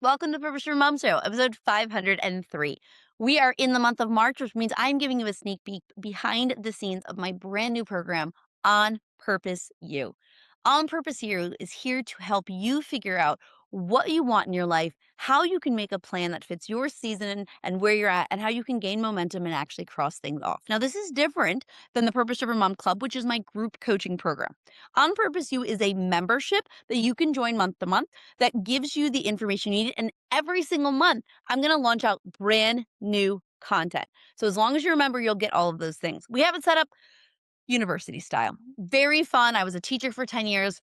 Welcome to Purpose Your Mom Show, episode 503. We are in the month of March, which means I'm giving you a sneak peek behind the scenes of my brand new program, On Purpose You. On Purpose You is here to help you figure out what you want in your life, how you can make a plan that fits your season and where you're at, and how you can gain momentum and actually cross things off. Now, this is different than the Purpose Driven Mom Club, which is my group coaching program. On Purpose You is a membership that you can join month to month that gives you the information you need. And every single month, I'm going to launch out brand new content. So as long as you remember, you'll get all of those things. We have it set up university style. Very fun. I was a teacher for 10 years,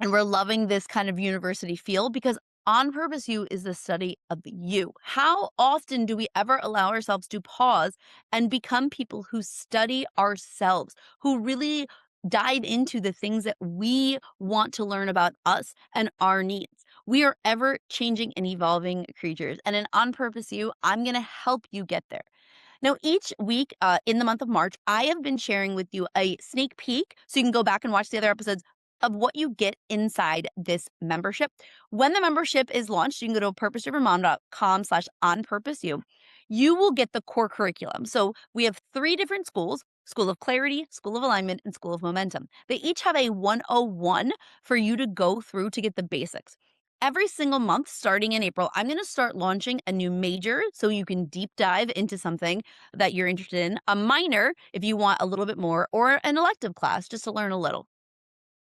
and we're loving this kind of university feel because On Purpose You is the study of you. How often do we ever allow ourselves to pause and become people who study ourselves, who really dive into the things that we want to learn about us and our needs? We are ever changing and evolving creatures. And in On Purpose You, I'm going to help you get there. Now, each week in the month of March, I have been sharing with you a sneak peek so you can go back and watch the other episodes of what you get inside this membership. When the membership is launched, you can go to purposedrivenmom.com/onpurposeyou. You will get the core curriculum. So we have three different schools: School of Clarity, School of Alignment, and School of Momentum. They each have a 101 for you to go through to get the basics. Every single month, starting in April, I'm going to start launching a new major so you can deep dive into something that you're interested in, a minor if you want a little bit more, or an elective class just to learn a little.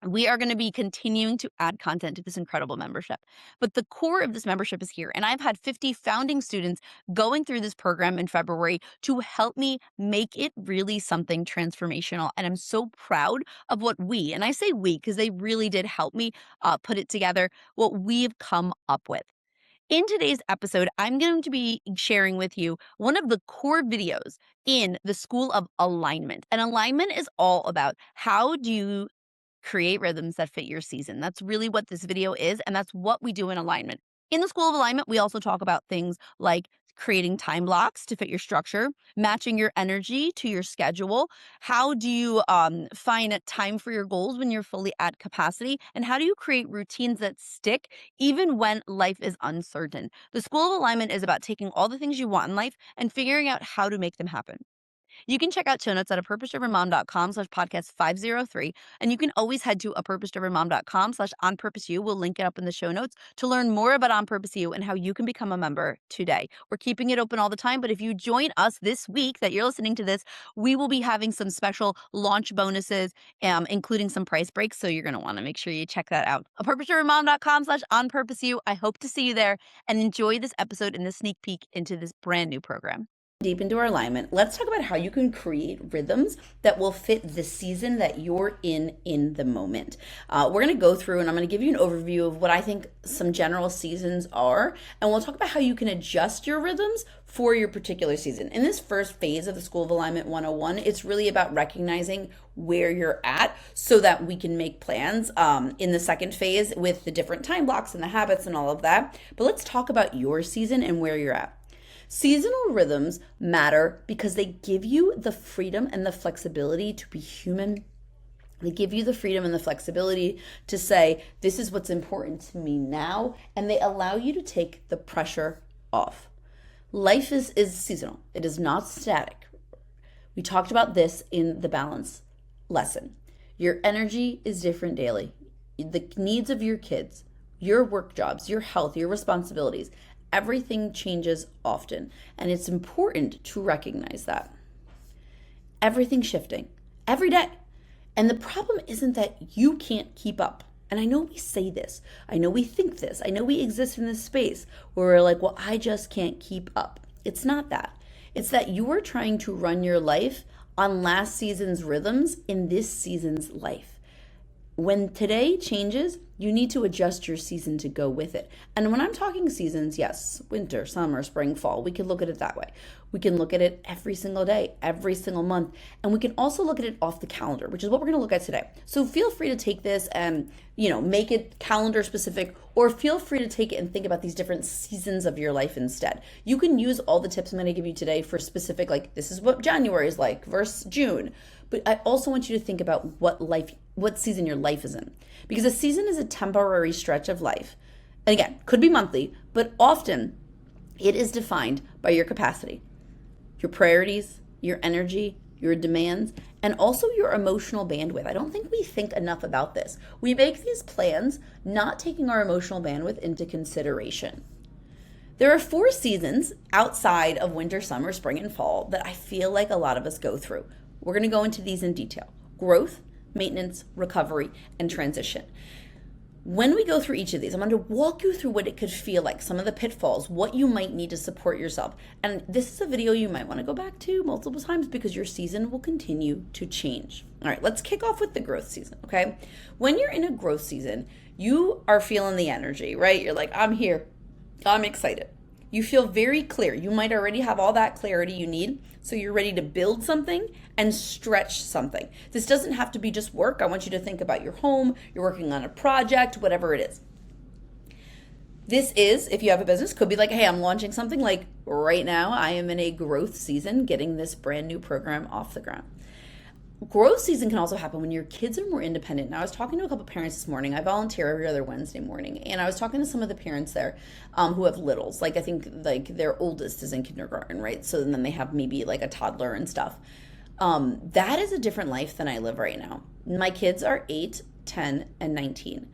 We are going to be continuing to add content to this incredible membership. But the core of this membership is here. And I've had 50 founding students going through this program in February to help me make it really something transformational. And I'm so proud of what and I say we because they really did help me put it together, what we've come up with. In today's episode, I'm going to be sharing with you one of the core videos in the School of Alignment. And alignment is all about how do you create rhythms that fit your season. That's really what this video is, and that's what we do in alignment. In the School of Alignment, we also talk about things like creating time blocks to fit your structure, matching your energy to your schedule. How do you find time for your goals when you're fully at capacity? And how do you create routines that stick even when life is uncertain? The School of Alignment is about taking all the things you want in life and figuring out how to make them happen. You can check out show notes at a purposedrivenmom.com/podcast 503. And you can always head to a purposedrivenmom.com/onpurposeyou. We'll link it up in the show notes to learn more about On Purpose You and how you can become a member today. We're keeping it open all the time, but if you join us this week that you're listening to this, we will be having some special launch bonuses, including some price breaks. So you're going to want to make sure you check that out. A purposedrivenmom.com/onpurposeyou. I hope to see you there and enjoy this episode and the sneak peek into this brand new program. Deep into our alignment, let's talk about how you can create rhythms that will fit the season that you're in the moment. We're going to go through and I'm going to give you an overview of what I think some general seasons are, and we'll talk about how you can adjust your rhythms for your particular season. In this first phase of the School of Alignment 101, it's really about recognizing where you're at so that we can make plans in the second phase with the different time blocks and the habits and all of that. But let's talk about your season and where you're at. Seasonal rhythms matter because they give you the freedom and the flexibility to be human. They give you the freedom and the flexibility to say, this is what's important to me now, and they allow you to take the pressure off. Life is seasonal. It is not static. We talked about this in the balance lesson. Your energy is different daily. The needs of your kids, your work jobs, your health, your responsibilities, everything changes often, and it's important to recognize that. Everything's shifting every day. And the problem isn't that you can't keep up. And I know we say this. I know we think this. I know we exist in this space where we're like, well, I just can't keep up. It's not that. It's that you are trying to run your life on last season's rhythms in this season's life. When today changes, you need to adjust your season to go with it. And when I'm talking seasons, yes, winter, summer, spring, fall, we can look at it that way. We can look at it every single day, every single month. And we can also look at it off the calendar, which is what we're going to look at today. So feel free to take this and, make it calendar specific, or feel free to take it and think about these different seasons of your life instead. You can use all the tips I'm going to give you today for specific, like this is what January is like versus June. But I also want you to think about what season your life is in. Because a season is a temporary stretch of life. And again, could be monthly, but often it is defined by your capacity, your priorities, your energy, your demands, and also your emotional bandwidth. I don't think we think enough about this. We make these plans not taking our emotional bandwidth into consideration. There are 4 seasons outside of winter, summer, spring, and fall that I feel like a lot of us go through. We're going to go into these in detail: growth, maintenance, recovery, and transition. When we go through each of these, I'm going to walk you through what it could feel like, some of the pitfalls, what you might need to support yourself. And this is a video you might want to go back to multiple times because your season will continue to change. All right, let's kick off with the growth season, okay? When you're in a growth season, you are feeling the energy, right? You're like, I'm here. I'm excited. You feel very clear. You might already have all that clarity you need, so you're ready to build something and stretch something. This doesn't have to be just work. I want you to think about your home, you're working on a project, whatever it is. This is, if you have a business, could be like, hey, I'm launching something. Like right now, I am in a growth season, getting this brand new program off the ground. Growth season can also happen when your kids are more independent. Now, I was talking to a couple parents this morning. I volunteer every other Wednesday morning, and I was talking to some of the parents there who have littles. Like I think like their oldest is in kindergarten, right? So then they have maybe like a toddler and stuff. That is a different life than I live right now. My kids are 8, 10, and 19.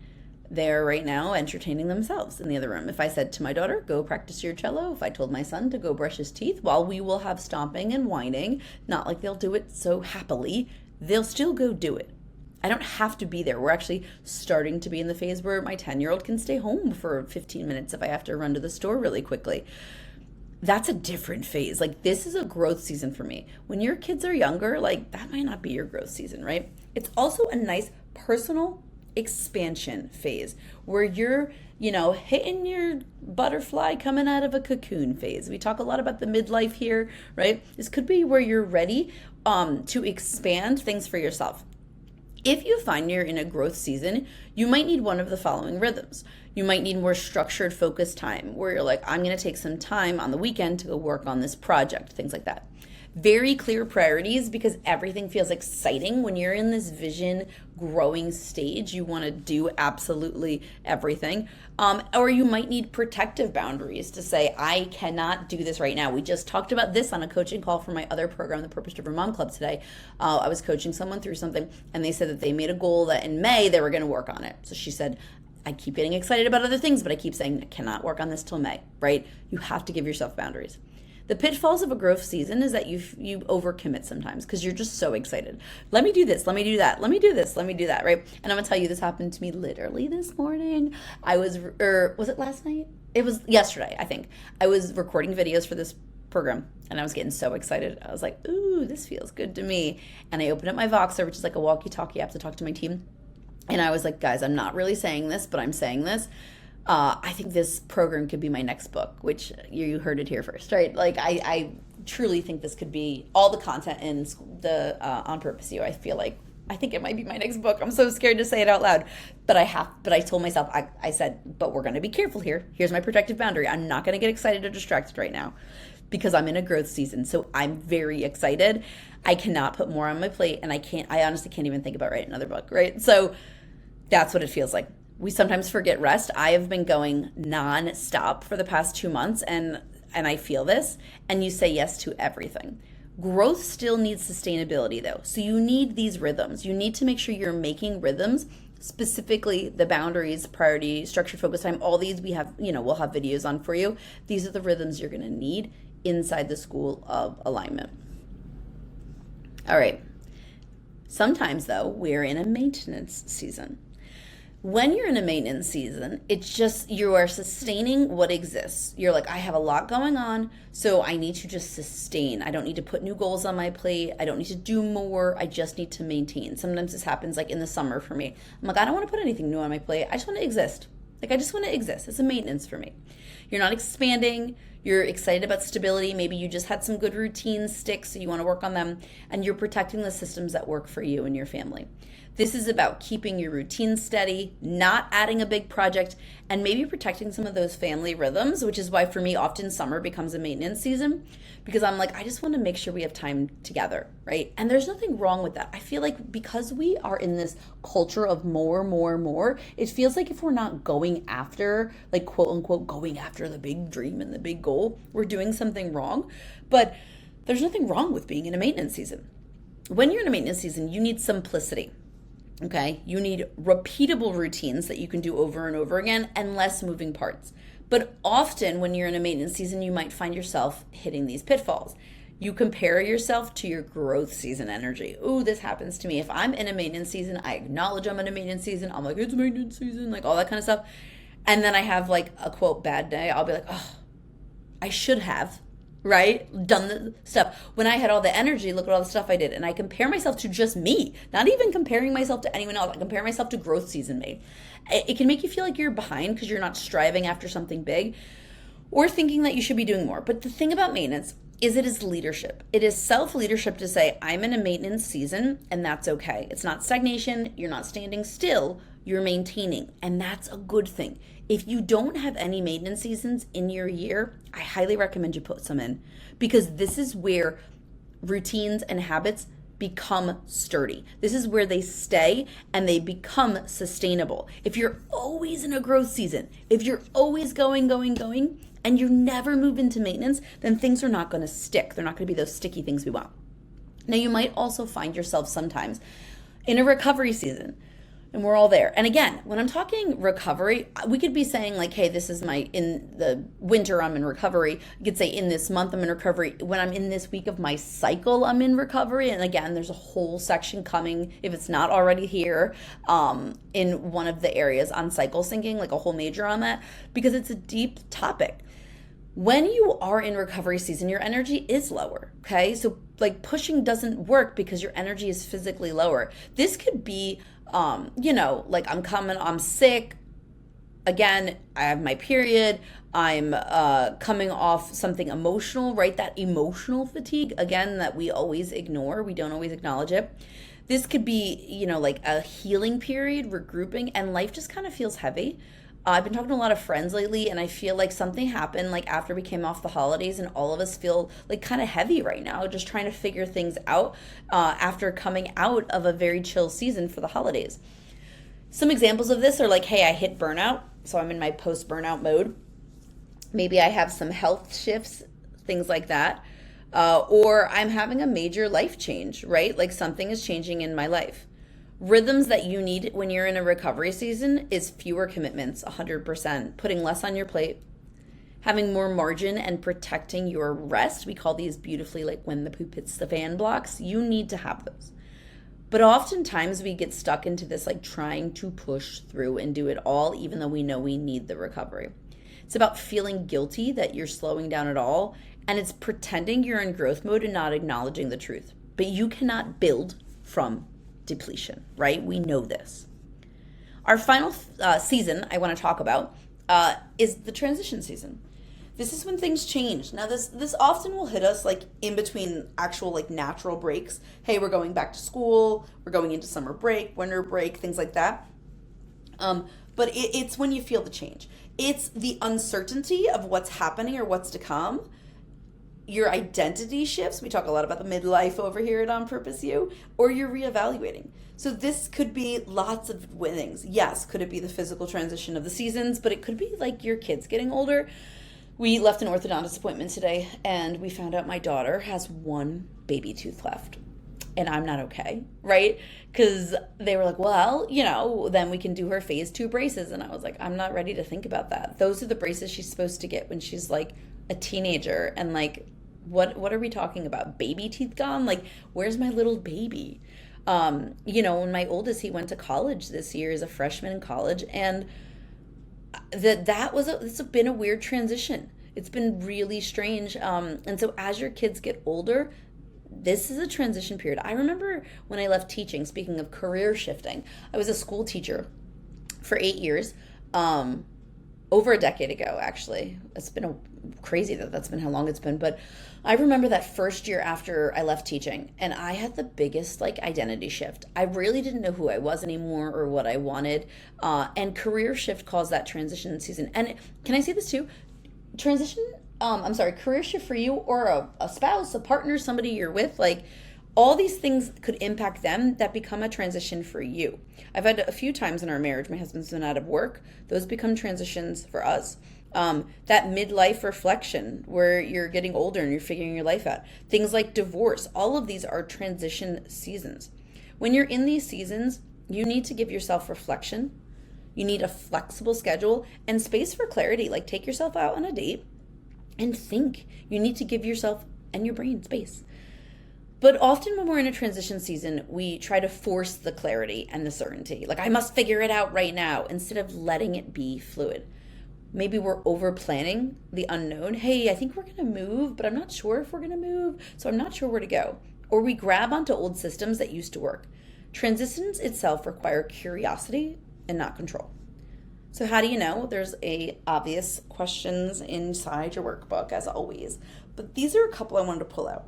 They're right now entertaining themselves in the other room. If I said to my daughter, go practice your cello, if I told my son to go brush his teeth, while we will have stomping and whining, not like they'll do it so happily, they'll still go do it. I don't have to be there. We're actually starting to be in the phase where my 10-year-old can stay home for 15 minutes if I have to run to the store really quickly. That's a different phase. Like this is a growth season for me. When your kids are younger, like that might not be your growth season, right? It's also a nice personal expansion phase where you're, hitting your butterfly coming out of a cocoon phase. We talk a lot about the midlife here, right? This could be where you're ready to expand things for yourself. If you find you're in a growth season, you might need one of the following rhythms. You might need more structured, focused time where you're like, I'm going to take some time on the weekend to go work on this project, things like that. Very clear priorities because everything feels exciting when you're in this vision growing stage. You want to do absolutely everything. Or you might need protective boundaries to say, I cannot do this right now. We just talked about this on a coaching call for my other program, the Purpose Driven Mom Club today. I was coaching someone through something and they said that they made a goal that in May they were going to work on it. So she said, I keep getting excited about other things, but I keep saying I cannot work on this till May, right? You have to give yourself boundaries. The pitfalls of a growth season is that you overcommit sometimes because you're just so excited. Let me do this. Let me do that. Let me do this. Let me do that. Right. And I'm going to tell you, this happened to me literally this morning. Was it last night? It was yesterday, I think. I was recording videos for this program and I was getting so excited. I was like, ooh, this feels good to me. And I opened up my Voxer, which is like a walkie-talkie app to talk to my team. And I was like, guys, I'm not really saying this, but I'm saying this. I think this program could be my next book, which you heard it here first, right? Like I truly think this could be all the content in the On Purpose You. I think it might be my next book. I'm so scared to say it out loud, but I told myself, I said, but we're going to be careful here. Here's my protective boundary. I'm not going to get excited or distracted right now because I'm in a growth season. So I'm very excited. I cannot put more on my plate and I honestly can't even think about writing another book, right? So that's what it feels like. We sometimes forget rest. I have been going non-stop for the past 2 months and I feel this, and you say yes to everything. Growth still needs sustainability though. So you need these rhythms. You need to make sure you're making rhythms, specifically the boundaries, priority, structured focus time, all these we'll have videos on for you. These are the rhythms you're gonna need inside the school of alignment. All right. Sometimes though, we're in a maintenance season. When you're in a maintenance season, it's just you are sustaining what exists. You're like, I have a lot going on, so I need to just sustain. I don't need to put new goals on my plate. I don't need to do more. I just need to maintain. Sometimes this happens like in the summer for me. I'm like, I don't want to put anything new on my plate. I just want to exist. Like, I just want to exist. It's a maintenance for me. You're not expanding. You're excited about stability. Maybe you just had some good routines stick, so you want to work on them. And you're protecting the systems that work for you and your family. This is about keeping your routine steady, not adding a big project, and maybe protecting some of those family rhythms, which is why for me, often summer becomes a maintenance season because I'm like, I just want to make sure we have time together, right? And there's nothing wrong with that. I feel like because we are in this culture of more, more, more, it feels like if we're not going after, like quote unquote, going after the big dream and the big goal, we're doing something wrong. But there's nothing wrong with being in a maintenance season. When you're in a maintenance season, you need simplicity. Okay, you need repeatable routines that you can do over and over again and less moving parts. But often when you're in a maintenance season, you might find yourself hitting these pitfalls. You compare yourself to your growth season energy. Ooh, this happens to me. If I'm in a maintenance season, I acknowledge I'm in a maintenance season. I'm like, it's maintenance season, like all that kind of stuff. And then I have like a quote bad day. I'll be like, oh, I should have, right? Done the stuff. When I had all the energy, look at all the stuff I did. And I compare myself to just me, not even comparing myself to anyone else. I compare myself to growth season made. It can make you feel like you're behind because you're not striving after something big or thinking that you should be doing more. But the thing about maintenance is it is leadership. It is self-leadership to say, I'm in a maintenance season and that's okay. It's not stagnation. You're not standing still. You're maintaining. And that's a good thing. If you don't have any maintenance seasons in your year, I highly recommend you put some in because this is where routines and habits become sturdy. This is where they stay and they become sustainable. If you're always in a growth season, if you're always going, and you never move into maintenance, then things are not going to stick. They're not going to be those sticky things we want. Now, you might also find yourself sometimes in a recovery season. And we're all there. And again, when I'm talking recovery, we could be saying like, hey, this is in the winter, I'm in recovery. You could say in this month, I'm in recovery. When I'm in this week of my cycle, I'm in recovery. And again, there's a whole section coming, if it's not already here, in one of the areas on cycle syncing, like a whole major on that, because it's a deep topic. When you are in recovery season, your energy is lower, okay? So like pushing doesn't work because your energy is physically lower. This could be like I'm sick. Again, I have my period. I'm coming off something emotional, right? That emotional fatigue, again, that we always ignore. We don't always acknowledge it. This could be, like a healing period, regrouping, and life just kind of feels heavy. I've been talking to a lot of friends lately, and I feel like something happened like after we came off the holidays, and all of us feel like kind of heavy right now, just trying to figure things out after coming out of a very chill season for the holidays. Some examples of this are like, hey, I hit burnout, so I'm in my post-burnout mode. Maybe I have some health shifts, things like that. Or I'm having a major life change, right? Like something is changing in my life. Rhythms that you need when you're in a recovery season is fewer commitments, 100%, putting less on your plate, having more margin and protecting your rest. We call these beautifully like when the poop hits the fan blocks. You need to have those. But oftentimes we get stuck into this like trying to push through and do it all, even though we know we need the recovery. It's about feeling guilty that you're slowing down at all, and it's pretending you're in growth mode and not acknowledging the truth. But you cannot build from depletion, right? We know this. Our final season I want to talk about is the transition season. This is when things change. Now, this often will hit us like in between actual like natural breaks. Hey, we're going back to school. We're going into summer break, winter break, things like that. But it's when you feel the change. It's the uncertainty of what's happening or what's to come. Your identity shifts. We talk a lot about the midlife over here at On Purpose You, or you're reevaluating. So this could be lots of things. Yes, could it be the physical transition of the seasons, but it could be like your kids getting older. We left an orthodontist appointment today, and we found out my daughter has one baby tooth left, and I'm not okay, right? Because they were like, well, then we can do her phase 2 braces, and I was like, I'm not ready to think about that. Those are the braces she's supposed to get when she's like a teenager, and like, what are we talking about? Baby teeth gone? Like, where's my little baby? When my oldest, he went to college this year as a freshman in college, and it's been a weird transition. It's been really strange. And so as your kids get older, this is a transition period. I remember when I left teaching, speaking of career shifting, I was a school teacher for 8 years. over a decade ago, actually. It's been crazy that that's been how long it's been. But I remember that first year after I left teaching, and I had the biggest like identity shift. I really didn't know who I was anymore or what I wanted. And career shift caused that transition season. And can I say this too? Transition, I'm sorry, career shift for you or a spouse, a partner, somebody you're with, like all these things could impact them that become a transition for you. I've had a few times in our marriage, my husband's been out of work, those become transitions for us. That midlife reflection where you're getting older and you're figuring your life out. Things like divorce, all of these are transition seasons. When you're in these seasons, you need to give yourself reflection. You need a flexible schedule and space for clarity. Like take yourself out on a date and think. You need to give yourself and your brain space. But often when we're in a transition season, we try to force the clarity and the certainty. Like, I must figure it out right now, instead of letting it be fluid. Maybe we're over planning the unknown. Hey, I think we're going to move, but I'm not sure if we're going to move, so I'm not sure where to go. Or we grab onto old systems that used to work. Transitions itself require curiosity and not control. So how do you know? There's a obvious questions inside your workbook, as always. But these are a couple I wanted to pull out.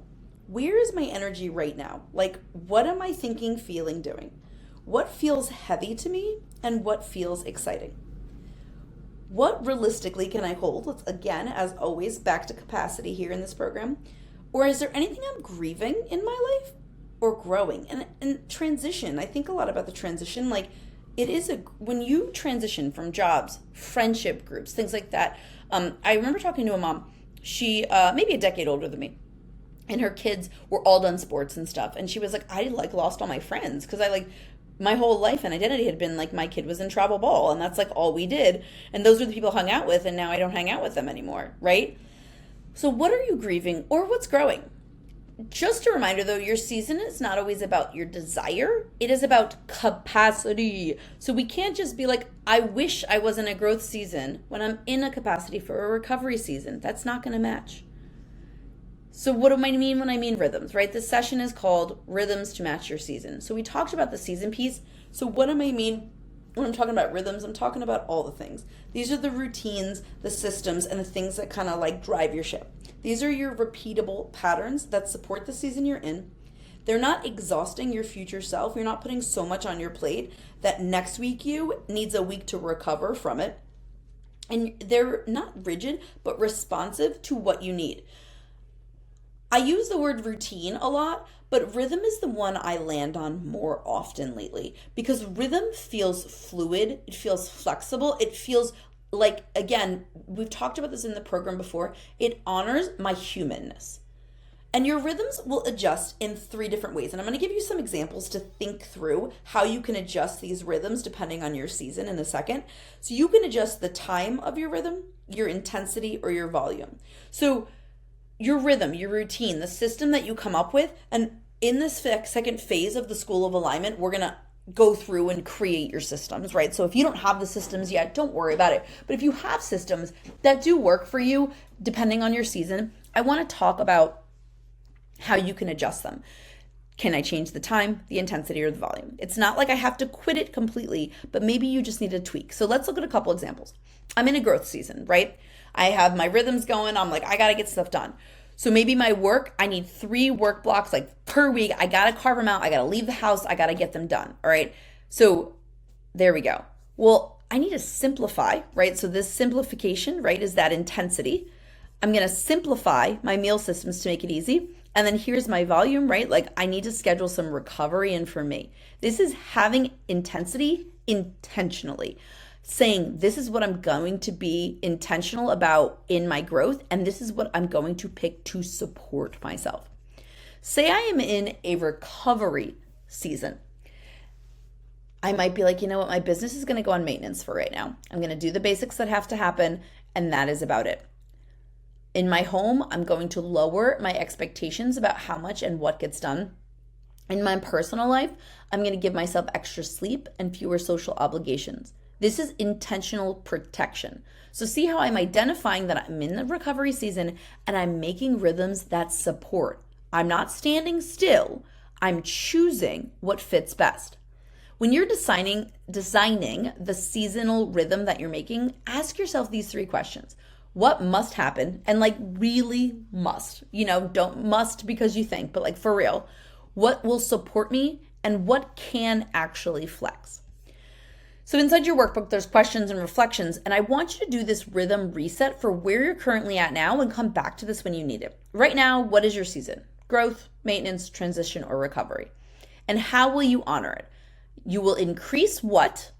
Where is my energy right now? Like, what am I thinking, feeling, doing? What feels heavy to me and what feels exciting? What realistically can I hold? Let's, again, as always, back to capacity here in this program. Or is there anything I'm grieving in my life or growing? And transition, I think a lot about the transition. Like, it is when you transition from jobs, friendship groups, things like that. I remember talking to a mom. She, maybe a decade older than me. And her kids were all done sports and stuff. And she was like, I like lost all my friends because my whole life and identity had been like my kid was in travel ball and that's like all we did. And those were the people I hung out with and now I don't hang out with them anymore, right? So what are you grieving or what's growing? Just a reminder though, your season is not always about your desire. It is about capacity. So we can't just be like, I wish I was in a growth season when I'm in a capacity for a recovery season. That's not going to match. So what do I mean when I mean rhythms, right? This session is called Rhythms to Match Your Season. So we talked about the season piece. So what do I mean when I'm talking about rhythms? I'm talking about all the things. These are the routines, the systems, and the things that kind of like drive your ship. These are your repeatable patterns that support the season you're in. They're not exhausting your future self. You're not putting so much on your plate that next week you needs a week to recover from it. And they're not rigid, but responsive to what you need. I use the word routine a lot, but rhythm is the one I land on more often lately because rhythm feels fluid, it feels flexible, it feels like, again, we've talked about this in the program before, it honors my humanness. And your rhythms will adjust in 3 different ways. And I'm going to give you some examples to think through how you can adjust these rhythms depending on your season in a second. So you can adjust the time of your rhythm, your intensity, or your volume. So your rhythm, your routine, the system that you come up with. And in this second phase of the School of Alignment, we're going to go through and create your systems, right? So if you don't have the systems yet, don't worry about it. But if you have systems that do work for you, depending on your season, I want to talk about how you can adjust them. Can I change the time, the intensity, or the volume? It's not like I have to quit it completely, but maybe you just need a tweak. So let's look at a couple examples. I'm in a growth season, right? I have my rhythms going. I'm like, I got to get stuff done. So maybe my work, I need 3 work blocks like per week. I got to carve them out. I got to leave the house. I got to get them done. All right. So there we go. Well, I need to simplify, right? So this simplification, right, is that intensity. I'm going to simplify my meal systems to make it easy. And then here's my volume, right? Like I need to schedule some recovery in for me. This is having intensity intentionally. Saying this is what I'm going to be intentional about in my growth, and this is what I'm going to pick to support myself. Say I am in a recovery season. I might be like, you know what, my business is going to go on maintenance for right now. I'm going to do the basics that have to happen, and that is about it. In my home, I'm going to lower my expectations about how much and what gets done. In my personal life, I'm going to give myself extra sleep and fewer social obligations. This is intentional protection. So see how I'm identifying that I'm in the recovery season and I'm making rhythms that support. I'm not standing still. I'm choosing what fits best. When you're designing the seasonal rhythm that you're making, ask yourself these three questions. What must happen? And like really must. Don't must because you think, but like for real. What will support me and what can actually flex? So inside your workbook, there's questions and reflections, and I want you to do this rhythm reset for where you're currently at now and come back to this when you need it. Right now, what is your season? Growth, maintenance, transition, or recovery? And how will you honor it? You will increase what,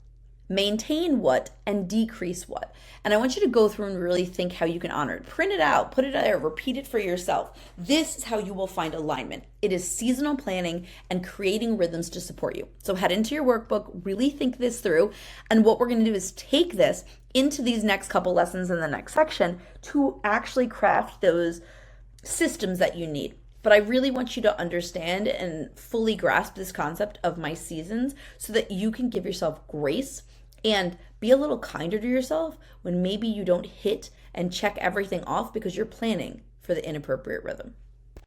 maintain what, and decrease what. And I want you to go through and really think how you can honor it. Print it out, put it there, repeat it for yourself. This is how you will find alignment. It is seasonal planning and creating rhythms to support you. So head into your workbook, really think this through. And what we're going to do is take this into these next couple lessons in the next section to actually craft those systems that you need. But I really want you to understand and fully grasp this concept of my seasons so that you can give yourself grace and be a little kinder to yourself when maybe you don't hit and check everything off because you're planning for the inappropriate rhythm.